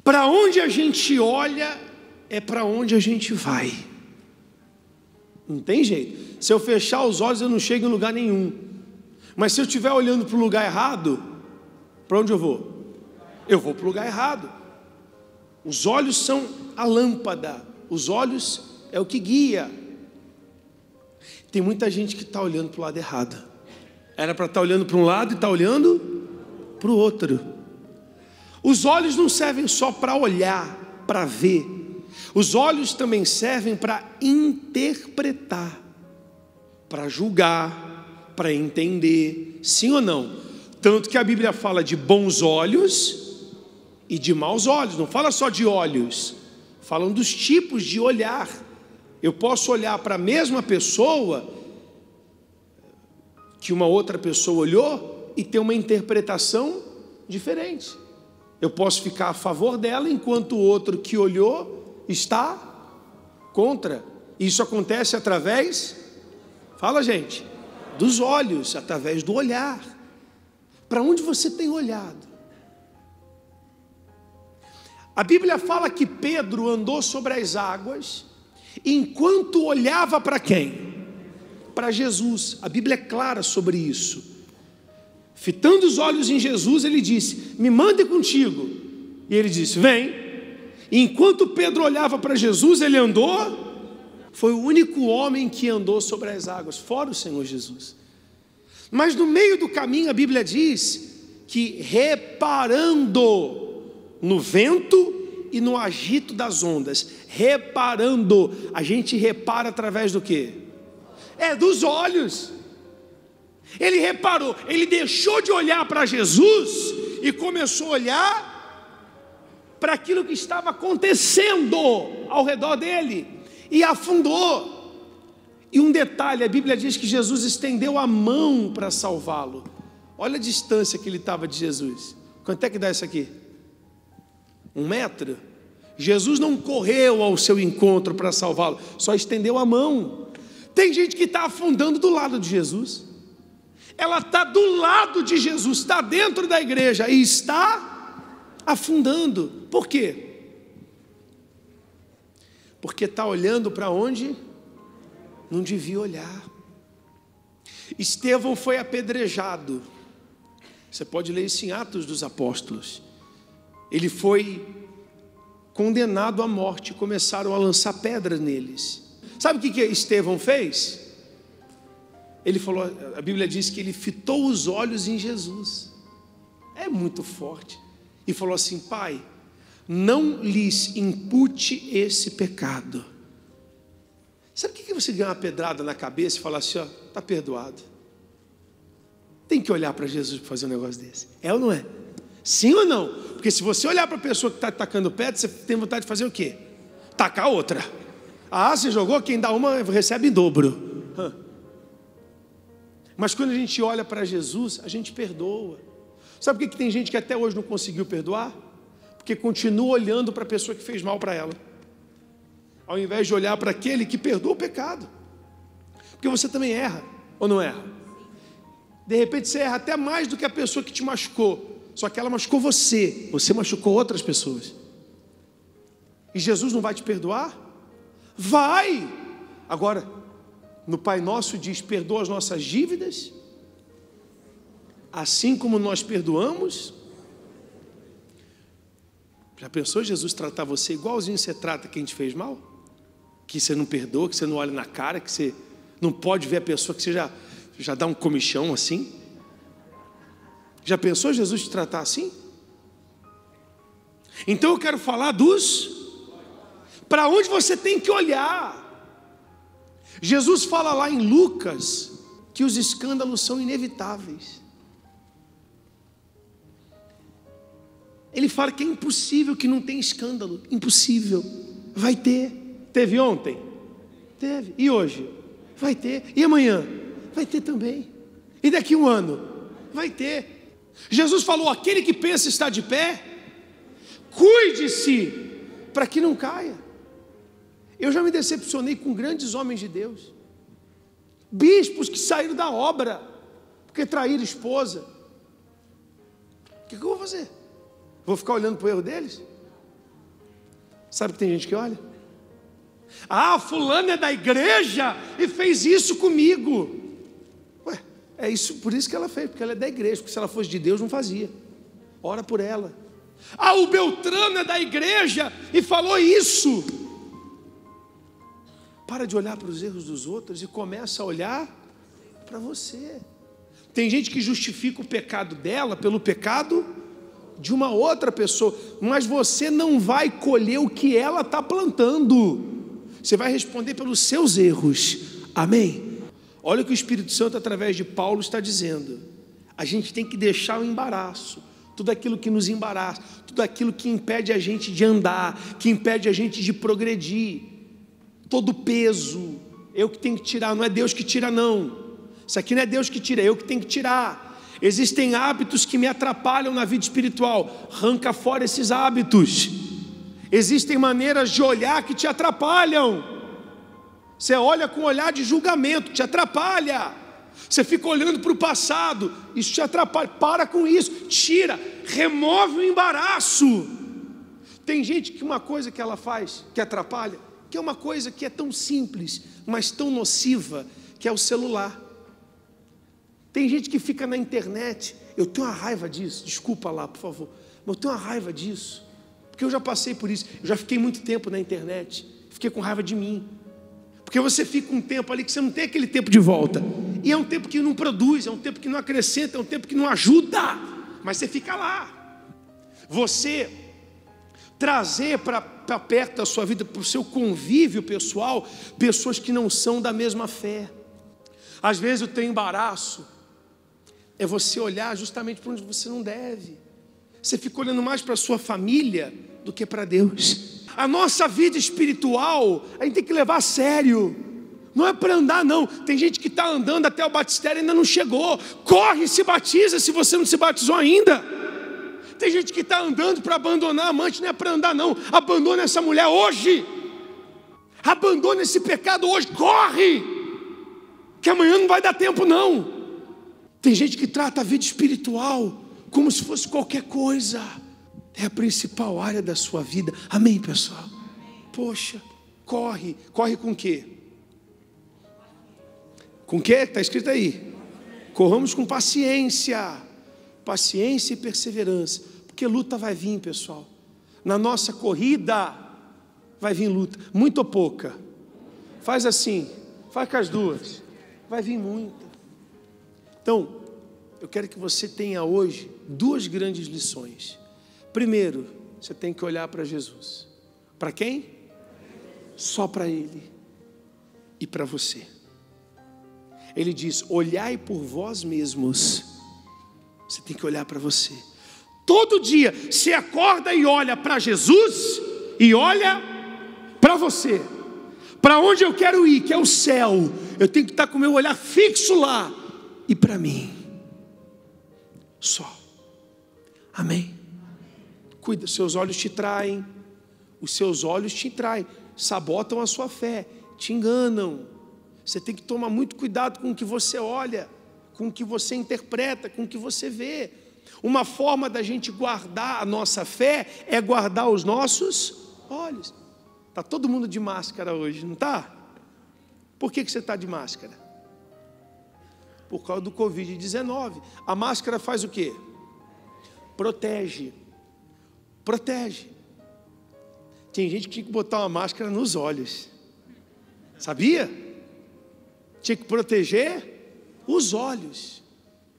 Para onde a gente olha, é para onde a gente vai. Não tem jeito. Se eu fechar os olhos, eu não chego em lugar nenhum. Mas se eu estiver olhando para o lugar errado, para onde eu vou? Eu vou para o lugar errado. Os olhos são a lâmpada. Os olhos é o que guia. Tem muita gente que está olhando para o lado errado. Era para estar olhando para um lado e está olhando para o outro. Os olhos não servem só para olhar, para ver. Os olhos também servem para interpretar, para julgar, para entender, sim ou não? Tanto que a Bíblia fala de bons olhos e de maus olhos, não fala só de olhos, falam dos tipos de olhar. Eu posso olhar para a mesma pessoa que uma outra pessoa olhou e ter uma interpretação diferente. Eu posso ficar a favor dela enquanto o outro que olhou está contra. Isso acontece através, fala gente, dos olhos, através do olhar. Para onde você tem olhado? A Bíblia fala que Pedro andou sobre as águas enquanto olhava para quem? Para Jesus. A Bíblia é clara sobre isso. Fitando os olhos em Jesus, ele disse: me mande contigo. E ele disse: vem. E enquanto Pedro olhava para Jesus, ele andou. Foi o único homem que andou sobre as águas, fora o Senhor Jesus. Mas no meio do caminho a Bíblia diz que reparando no vento e no agito das ondas, reparando, a gente repara através do quê? É dos olhos. Ele reparou, ele deixou de olhar para Jesus e começou a olhar para aquilo que estava acontecendo ao redor dele e afundou. E um detalhe, a Bíblia diz que Jesus estendeu a mão para salvá-lo. Olha a distância que ele estava de Jesus. Quanto é que dá isso aqui? 1 metro? Jesus não correu ao seu encontro para salvá-lo, só estendeu a mão. Tem gente que está afundando do lado de Jesus. Ela está do lado de Jesus, está dentro da igreja e está afundando. Por quê? Porque está olhando para onde não devia olhar. Estevão foi apedrejado. Você pode ler isso em Atos dos Apóstolos. Ele foi condenado à morte. Começaram a lançar pedras neles. Sabe o que Estevão fez? Ele falou, a Bíblia diz que ele fitou os olhos em Jesus. É muito forte. E falou assim: Pai, não lhes impute esse pecado. Sabe o que você ganha uma pedrada na cabeça e falar assim, ó, está perdoado? Tem que olhar para Jesus para fazer um negócio desse. É ou não é? Sim ou não? Porque se você olhar para a pessoa que está tacando pedra, você tem vontade de fazer o quê? Tacar outra. Ah, você jogou, quem dá uma recebe em dobro. Mas quando a gente olha para Jesus, a gente perdoa. Sabe por que tem gente que até hoje não conseguiu perdoar? Porque continua olhando para a pessoa que fez mal para ela, ao invés de olhar para aquele que perdoa o pecado. Porque você também erra, ou não erra? De repente você erra até mais do que a pessoa que te machucou, só que ela machucou você machucou outras pessoas. E Jesus não vai te perdoar? Vai! Agora, no Pai Nosso diz: perdoa as nossas dívidas, assim como nós perdoamos. Já pensou Jesus tratar você igualzinho você trata quem te fez mal? Que você não perdoa, que você não olha na cara, que você não pode ver a pessoa, que você já dá um comichão assim? Já pensou Jesus te tratar assim? Então eu quero falar para onde você tem que olhar. Jesus fala lá em Lucas que os escândalos são inevitáveis. Ele fala que é impossível que não tenha escândalo. Impossível. Vai ter. Teve ontem? Teve. E hoje? Vai ter. E amanhã? Vai ter também. E daqui a um ano? Vai ter. Jesus falou: aquele que pensa estar de pé, cuide-se para que não caia. Eu já me decepcionei com grandes homens de Deus, bispos que saíram da obra porque traíram a esposa. O que eu vou fazer? Vou ficar olhando para o erro deles? Sabe que tem gente que olha? Ah, fulano é da igreja e fez isso comigo. Ué, é isso, por isso que ela fez, porque ela é da igreja, porque se ela fosse de Deus não fazia. Ora por ela. Ah, o Beltrano é da igreja e falou isso. Para de olhar para os erros dos outros e começa a olhar para você. Tem gente que justifica o pecado dela pelo pecado de uma outra pessoa, mas você não vai colher o que ela está plantando. Você vai responder pelos seus erros. Amém? Olha o que o Espírito Santo, através de Paulo, está dizendo. A gente tem que deixar o embaraço, tudo aquilo que nos embaraça, tudo aquilo que impede a gente de andar, que impede a gente de progredir, todo peso, eu que tenho que tirar, não é Deus que tira não. Isso aqui não é Deus que tira, é eu que tenho que tirar. Existem hábitos que me atrapalham na vida espiritual, arranca fora esses hábitos. Existem maneiras de olhar que te atrapalham. Você olha com um olhar de julgamento, te atrapalha. Você fica olhando para o passado, isso te atrapalha. Para com isso, tira, remove o embaraço. Tem gente que uma coisa que ela faz que atrapalha, que é uma coisa que é tão simples, mas tão nociva, que é o celular. Tem gente que fica na internet, eu tenho uma raiva disso, desculpa lá, por favor, mas eu tenho uma raiva disso, porque eu já passei por isso, eu já fiquei muito tempo na internet, fiquei com raiva de mim, porque você fica um tempo ali que você não tem aquele tempo de volta, e é um tempo que não produz, é um tempo que não acrescenta, é um tempo que não ajuda, mas você fica lá. Você trazer para perto da sua vida, para o seu convívio pessoal, pessoas que não são da mesma fé. Às vezes eu tenho embaraço, é você olhar justamente para onde você não deve. Você fica olhando mais para a sua família do que para Deus. A nossa vida espiritual, a gente tem que levar a sério. Não é para andar não. Tem gente que está andando até o batistério e ainda não chegou. Corre e se batiza se você não se batizou ainda. Tem gente que está andando para abandonar a amante, não é para andar não. Abandona essa mulher hoje. Abandona esse pecado hoje, corre. Que amanhã não vai dar tempo não. Tem gente que trata a vida espiritual como se fosse qualquer coisa. É a principal área da sua vida. Amém, pessoal? Poxa, corre. Corre com o quê? Com o quê? Está escrito aí. Corramos com paciência. Paciência e perseverança. Porque luta vai vir, pessoal. Na nossa corrida vai vir luta. Muito ou pouca? Faz assim. Faz com as duas. Vai vir muita. Então, eu quero que você tenha hoje duas grandes lições. Primeiro, você tem que olhar para Jesus. Para quem? Só para Ele e para você. Ele diz: olhai por vós mesmos. Você tem que olhar para você. Todo dia você acorda e olha para Jesus e olha para você. Para onde eu quero ir, que é o céu. Eu tenho que estar com o meu olhar fixo lá. E para mim. Só. Amém? Cuida, seus olhos te traem. Os seus olhos te traem. Sabotam a sua fé. Te enganam. Você tem que tomar muito cuidado com o que você olha. Com o que você interpreta. Com o que você vê. Uma forma da gente guardar a nossa fé é guardar os nossos olhos. Está todo mundo de máscara hoje, não está? Por que você está de máscara? Por causa do Covid-19. A máscara faz o quê? Protege. Protege. Tem gente que tinha que botar uma máscara nos olhos. Sabia? Tinha que proteger os olhos.